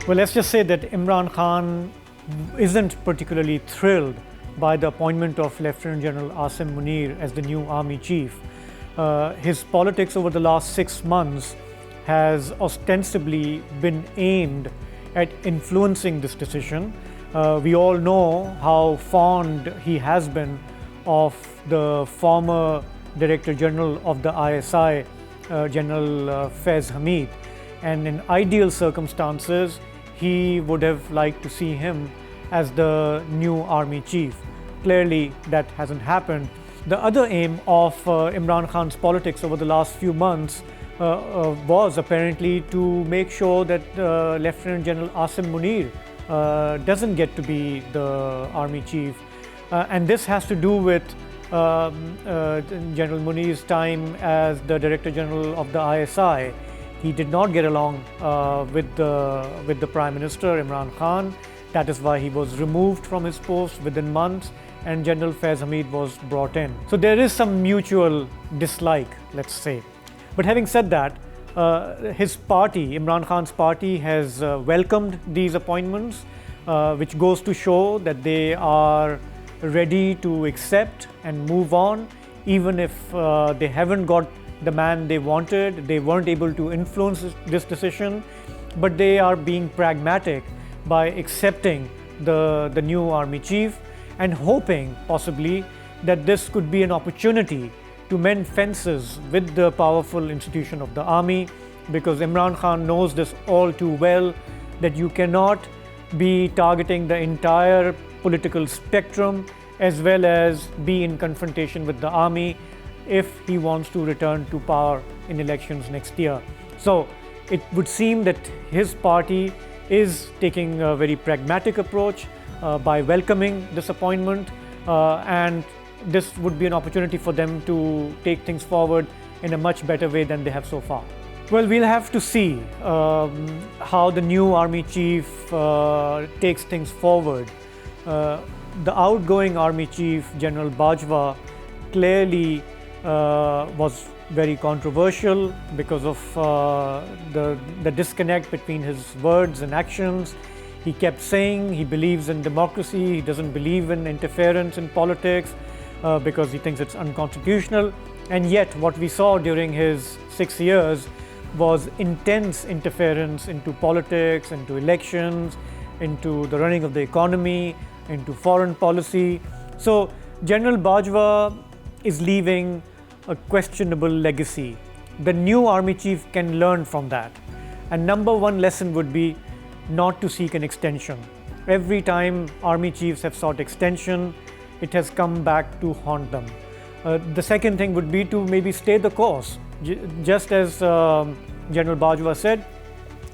Well, let's just say that Imran Khan isn't particularly thrilled by the appointment of Lieutenant General Asim Munir as the new army chief. His politics over the last 6 months has ostensibly been aimed at influencing this decision. We all know how fond he has been of the former Director General of the ISI, General Faiz Hamid, and in ideal circumstances, he would have liked to see him as the new army chief. Clearly, that hasn't happened. The other aim of Imran Khan's politics over the last few months was apparently to make sure that Lieutenant General Asim Munir doesn't get to be the army chief. And this has to do with General Munir's time as the Director General of the ISI. He did not get along with the Prime Minister, Imran Khan. That is why he was removed from his post within months, and General Faiz Hamid was brought in. So there is some mutual dislike, let's say. But having said that, his party, Imran Khan's party, has welcomed these appointments, which goes to show that they are ready to accept and move on, even if they haven't got the man they wanted. They weren't able to influence this decision, but they are being pragmatic by accepting the new army chief and hoping possibly that this could be an opportunity to mend fences with the powerful institution of the army, because Imran Khan knows this all too well, that you cannot be targeting the entire political spectrum as well as be in confrontation with the army if he wants to return to power in elections next year. So it would seem that his party is taking a very pragmatic approach by welcoming this appointment, and this would be an opportunity for them to take things forward in a much better way than they have so far. Well, we'll have to see how the new army chief takes things forward. The outgoing army chief, General Bajwa, clearly was very controversial because of the disconnect between his words and actions. He kept saying he believes in democracy, he doesn't believe in interference in politics because he thinks it's unconstitutional. And yet what we saw during his 6 years was intense interference into politics, into elections, into the running of the economy, into foreign policy. So General Bajwa is leaving a questionable legacy. The new army chief can learn from that. And number one lesson would be not to seek an extension. Every time army chiefs have sought extension, it has come back to haunt them. The second thing would be to maybe stay the course. Just as General Bajwa said,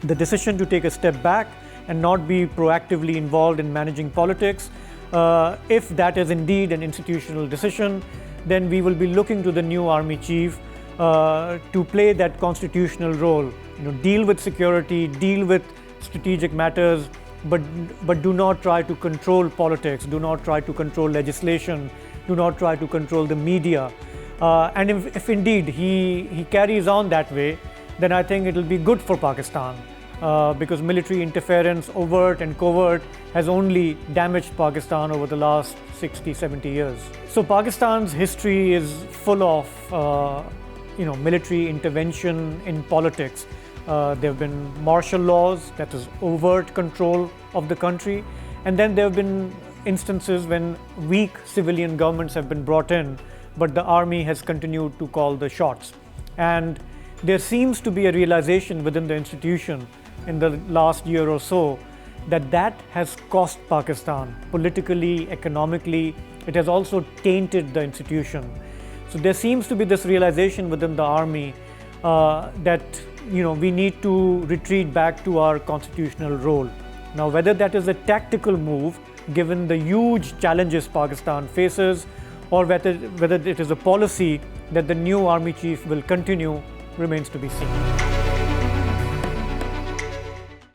the decision to take a step back and not be proactively involved in managing politics, if that is indeed an institutional decision, then we will be looking to the new army chief to play that constitutional role. Deal with security, deal with strategic matters, but do not try to control politics, do not try to control legislation, do not try to control the media. And if indeed he carries on that way, then I think it will be good for Pakistan, because military interference, overt and covert, has only damaged Pakistan over the last 60, 70 years. So Pakistan's history is full of military intervention in politics. There have been martial laws, that is overt control of the country, and then there have been instances when weak civilian governments have been brought in, but the army has continued to call the shots. And there seems to be a realization within the institution in the last year or so that has cost Pakistan politically, economically. It has also tainted the institution. So there seems to be this realization within the army that we need to retreat back to our constitutional role. Now, whether that is a tactical move, given the huge challenges Pakistan faces, or whether it is a policy that the new army chief will continue, remains to be seen.